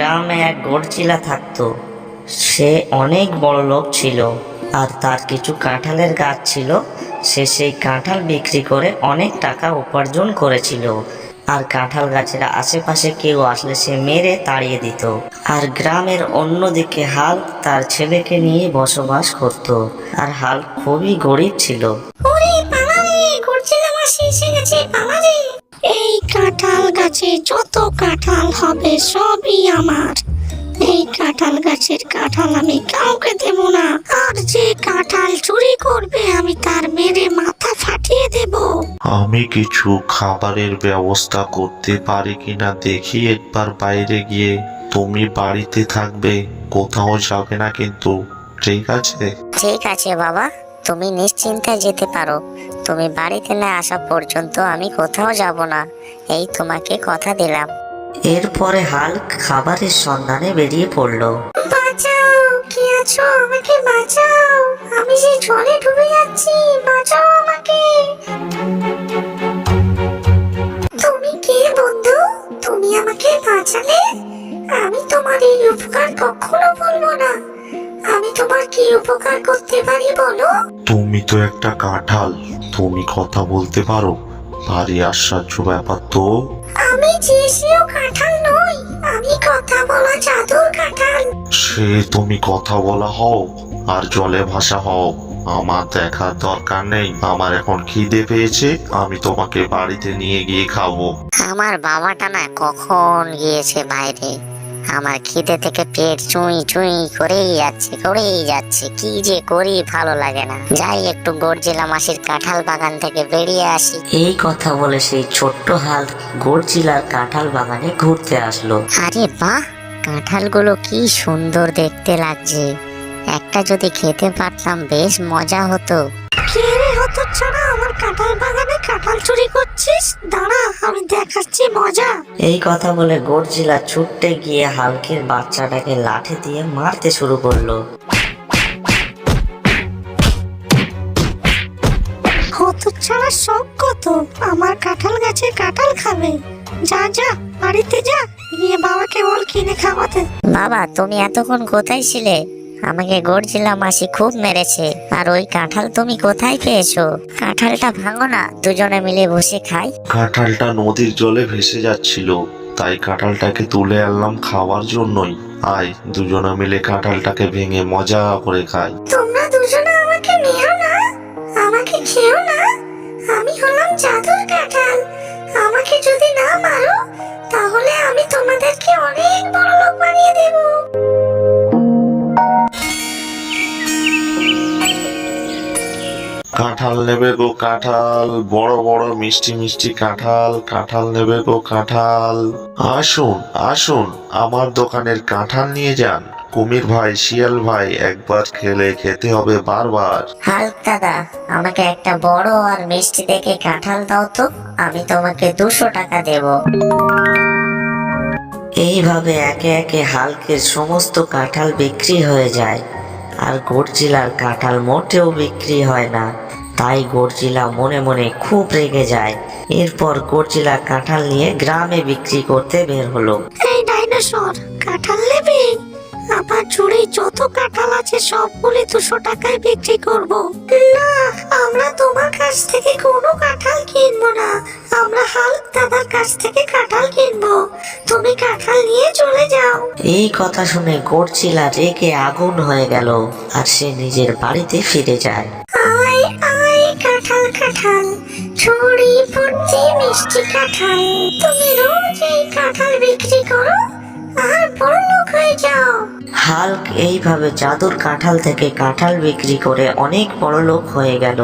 গ্রামে এক গডজিলা থাকতো। সে অনেক বড় লোক ছিল, আর তার কিছু কাঁঠালের গাছ ছিল। সে সেই কাঁঠাল বিক্রি করে অনেক টাকা উপার্জন করেছিল। আর কাঁঠাল গাছের আশেপাশে কেউ আসলে সে মেরে তাড়িয়ে দিত। আর গ্রামের অন্যদিকে হাল্ক তার ছেলেকে নিয়ে বসবাস করত। আর হাল্ক খুবই গরিব ছিল। এই কাঁঠাল গাছে যত কাঁঠাল হবে সবই আমার। এই কাঁঠাল গাছের কাঁঠাল আমি কাউকে দেব না, আর যে কাঁঠাল চুরি করবে আমি তার মেরে মাথা ফাটিয়ে দেব। আমি কিছু খাবারের ব্যবস্থা করতে পারি কিনা দেখি একবার বাইরে গিয়ে। তুমি বাড়িতে থাকবে, কোথাও যাবে না কিন্তু, ঠিক আছে? ঠিক আছে বাবা, তুমি নিশ্চিন্তে যেতে পারো। তুমি বাড়িতে না আসা পর্যন্ত আমি কোথাও যাব না, এই তোমাকে কথা দিলাম। এরপরে হাল্ক খাবারের সন্ধানে বেরিয়ে পড়ল। বাঁচাও, কে আছো? আমাকে বাঁচাও, আমি যে জলে ডুবে যাচ্ছি, বাঁচাও আমাকে। তুমি কে বন্ধু? তুমি আমাকে বাঁচালে? আমি তোমার এই উপকার কখনো ভুলবো না। আমি তোমার কি উপকার করতে পারি বলো? তুমি তো একটা কাঁঠাল, তুমি কথা বলতে পারো, ভারী আশ্চর্য ব্যাপার তো। আমি যে সেও কাঁঠাল নই, আমি কথা বলা জাদুর কাঁঠাল। সে তুমি কথা বলা হও আর জলে ভাসা হও, আমার দেখার দরকার নেই। আমার এখন খিদে পেয়েছে, আমি তোমাকে বাড়িতে নিয়ে গিয়ে খাবো। আমার বাবাটা না কখন গিয়েছে বাইরে, আমার খিদে থেকে পেট চুই চুই করেই যাচ্ছে। কি যে করি ভালো লাগে না। যাই একটু গডজিলা মাসির কাঁঠাল বাগান থেকে বেরিয়ে আসি। এই কথা বলে সেই ছোট্ট হাল্ক গডজিলার কাঁঠাল বাগানে ঘুরতে আসলো। আরে বাহ, কাঁঠালগুলো কি সুন্দর দেখতে লাগছে। একটা যদি খেতে পারতাম বেশ মজা হতো। কে রে হতচ্ছাড়া, আমার কাঁঠাল বাগানে কাঁঠাল চুরি করছিস? দাঁড়া, আমি দেখাচ্ছি মজা। এই কথা বলে গডজিলা ছুটতে গিয়ে হাল্কের বাচ্চাটাকে লাঠি দিয়ে মারতে শুরু করলো। হতচ্ছাড়া শখ কত, আমার কাঁঠাল গাছে কাঁঠাল খাবে। যা যা, বাড়িতে যা, গিয়ে বাবাকে বল কিনে খাওয়াতে। বাবা, তুমি এতক্ষণ কোথায় ছিলে? আমাকে গডজিলা মাসি খুব মেরেছে। আর ওই কাঁঠাল তুমি কোথায় পেয়েছো? কাঁঠালটা ভাঙো না, দুজনে মিলে বসে খাই। কাঁঠালটা নদীর জলে ভেসে যাচ্ছিল, তাই কাঁঠালটাকে তুলে আনলাম খাওয়ার জন্যই। আয়, দুজনে মিলে কাঁঠালটাকে ভেঙে মজা করে খাই। তোমরা দুজনে আমাকে নিও না, আমাকে খেও না। আমি হলাম জাদুর কাঁঠাল। আমাকে যদি না মারো তাহলে আমি তোমাদেরকে অনেক বড় লোক বানিয়ে দেব। কাঁঠাল নেবে গো কাঁঠাল, বড় বড় মিষ্টি মিষ্টি কাঁঠাল। কাঁঠাল নেবে গো কাঁঠাল। আসুন আসুন, আমার দোকানের কাঁঠাল নিয়ে যান। কুমির ভাই, শিয়াল ভাই, একবার খেলে খেতে হবে বারবার। হাল্ক দাদা, আমাকে একটা বড় আর মিষ্টি দেখে কাঁঠাল দাও তো, আমি তোমাকে 200 টাকা দেব। এইভাবে একে একে হাল্কের সমস্ত কাঁঠাল বিক্রি হয়ে যায়, আর গডজিলার কাঁঠাল মোটেও বিক্রি হয় না। তাই গডজিলা মনে মনে খুব রেগে যায়। এরপর গডজিলা কাঁঠাল নিয়ে গ্রামে বিক্রি করতে বের হলো। এই ডাইনোসর, কাঁঠাল নেবে? আমার ঝুড়ি যত কাঁঠাল আছে সবগুলি 200 টাকায় বিক্রি করব। না, আমরা তোমার কাছ থেকে কোনো কাঁঠাল কিনবো না। আমরা হাল্ক দাদার কাছ থেকে কাঁঠাল কিনবো। তুমি কাঁঠাল নিয়ে চলে যাও। এই কথা শুনে গডজিলা রেগে আগুন হয়ে গেল, আর সে নিজের বাড়িতে ফিরে যায়। আয় আয় কাঁঠাল কাঁঠাল, ঝুড়ি ভর্তি মিষ্টি কাঁঠাল। তুমি রোজ এই কাঁঠাল বিক্রি করো আর বড় লোক হয়ে যাও। হাল্ক এইভাবে জাদুর কাঁঠাল থেকে কাঁঠাল বিক্রি করে অনেক বড় লোক হয়ে গেল,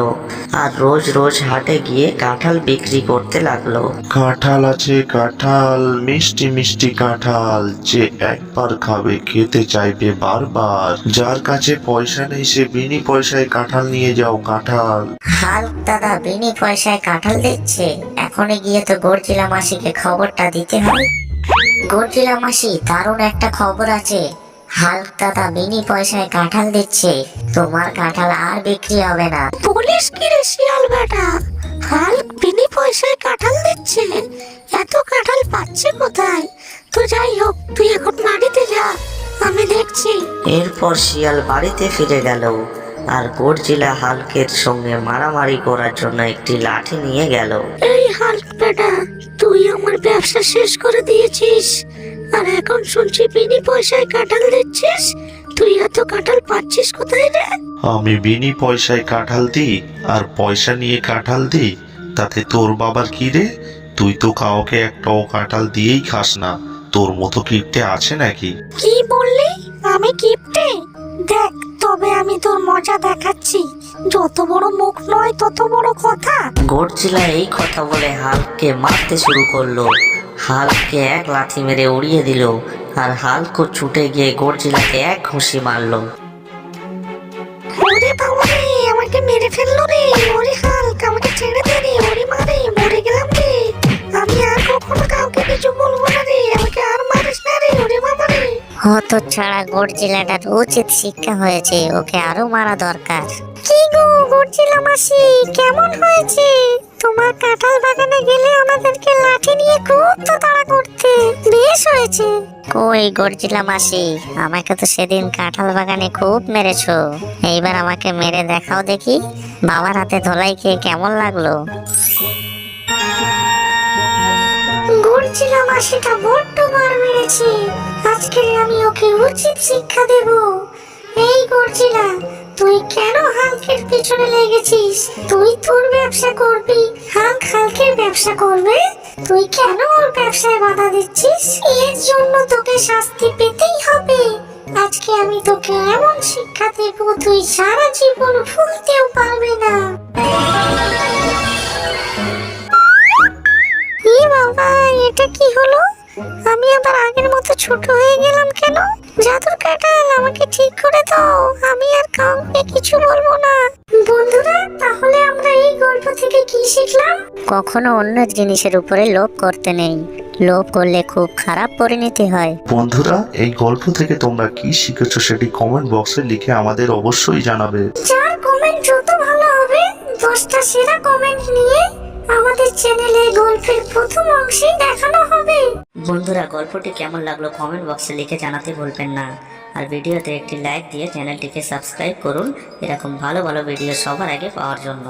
আর রোজ রোজ হাটে গিয়ে কাঁঠাল বিক্রি করতে লাগলো। কাঁঠাল আছে কাঁঠাল, মিষ্টি মিষ্টি কাঁঠাল, যে একবার খাবে খেতে চাইবে বারবার। যার কাছে পয়সা নেই সে বিনি পয়সায় কাঁঠাল নিয়ে যাও কাঁঠাল। হাল্ক দাদা বিনি পয়সায় কাঁঠাল দিচ্ছে, এখনই গিয়ে তো গডজিলা মাসিকে খবরটা দিতে হয়। গডজিলা মাসি, দারুণ একটা খবর আছে। হাল্ক দাদা বিনি পয়সায় কাঁঠাল দিচ্ছে, তোমার কাঁঠাল আর বিক্রি হবে না। পুলিশ কি রে শিয়াল বেটা? হাল্ক বিনি পয়সায় কাঁঠাল দিচ্ছে? এত কাঁঠাল পাচ্ছে কোথায়? তো যাই হোক, তুই এখন বাড়িতে যা, আমি দেখছি। এরপর শিয়াল বাড়িতে ফিরে গেল আর গডজিলা হাল্কের সঙ্গে মারামারি করার জন্য একটি লাঠি নিয়ে গেল। এই হাল্ক বেটা, তুই আমার ব্যবসা শেষ করে দিয়েছিস, আর এখন শুনছি বিনি পয়সায় কাঁঠাল দিচ্ছিস। তুই এত কাঁঠাল পাচ্ছিস কোথায় রে? আমি বিনি পয়সায় কাঁঠাল দিই আর পয়সা নিয়ে কাঁঠাল দিই, তাতে তোর বাবার কি রে? তুই তো কাউকে একটাও কাঁঠাল দিয়েই খাস না। তোর মতো কিপটে আছে নাকি? কি বললি? আমি কিপটে? দেখ, তবে আমি তোর মজা দেখাচ্ছি। যত বড় মুখ নয় তত বড় কথা। গডজিলা এই কথা বলে হাল্ককে মারতে শুরু করলো। হাল্ককে এক লাথি মেরে উড়িয়ে দিল আর হাল্কও ছুটে গিয়ে গডজিলাকে এক ঘুষি মারলো। ওরে বাবা রে, আমাকে মেরে ফেললো রে! ওরে হাল্ক, আমাকে ছেড়ে দে রে! ওরে মারে, মরে গেলাম রে! আমি আর কখনো কাউকে কিছু বলবো না রে! আমাকে আর মারিস না রে! ওরে বাবা রে! হত ছাড়া গডজিলাটার উচিত শিক্ষা হয়েছে, ওকে আরো মারা দরকার। কি গো গডজিলা মাসি, কেমন হয়েছে? তোমার কাঁঠাল বাগানে গেলে আমাদেরকে লাঠি নিয়ে খুব তো তাড়া করতে। বেশ হয়েছে। কই গডজিলা মাসি, আমাকে তো সেদিন কাঁঠাল বাগানে খুব মেরেছো, এইবার আমাকে মেরে দেখাও দেখি বাবার হাতে ধোলাই খেয়ে কেমন লাগলো। গডজিলা মাসিটা বড্ড মার মেরেছে। আজকে আমি ওকে উচিত শিক্ষা দেব। এই গডজিলা, তুই কেন হাল্কের পিছনে লেগেছিস? তুই তোর ব্যবসা করবি, হাল্ক হাল্কের ব্যবসা করবে। তুই কেন ওর ব্যবসায় বাধা দিচ্ছিস? এর জন্য তোকে শাস্তি পেতেই হবে। আজকে আমি তোকে এমন শিক্ষা দেব, তুই সারা জীবন ভুলতেও পারবি না। ই বাবা, এটা কি হলো? আমি আবার আগের মতো ছোট হয়ে গেলাম কেন? জাদুর কাঁঠাল, আমাকে ঠিক করে দাও, আমি আর কাউকে কিছু বলবো না। বন্ধুরা, তাহলে আমরা এই গল্প থেকে কি শিখলাম? কখনো অন্য জিনিসের উপরে লোভ করতে নেই, লোভ করলে খুব খারাপ পরিণতি হয়। বন্ধুরা, এই গল্প থেকে তোমরা কি শিখেছো সেটি কমেন্ট বক্সে লিখে আমাদের অবশ্যই জানাবে। যার কমেন্ট যত ভালো হবে, 10টা সেরা কমেন্ট নিয়ে আমাদের চ্যানেলে গল্পের প্রথম অংশে দেখানো হবে। বন্ধুরা, গল্পটি কেমন লাগলো কমেন্ট বক্সে লিখে জানাতে ভুলবেন না। আর ভিডিওতে একটি লাইক দিয়ে চ্যানেলটিকে সাবস্ক্রাইব করুন এরকম ভালো ভালো ভিডিও সবার আগে পাওয়ার জন্য।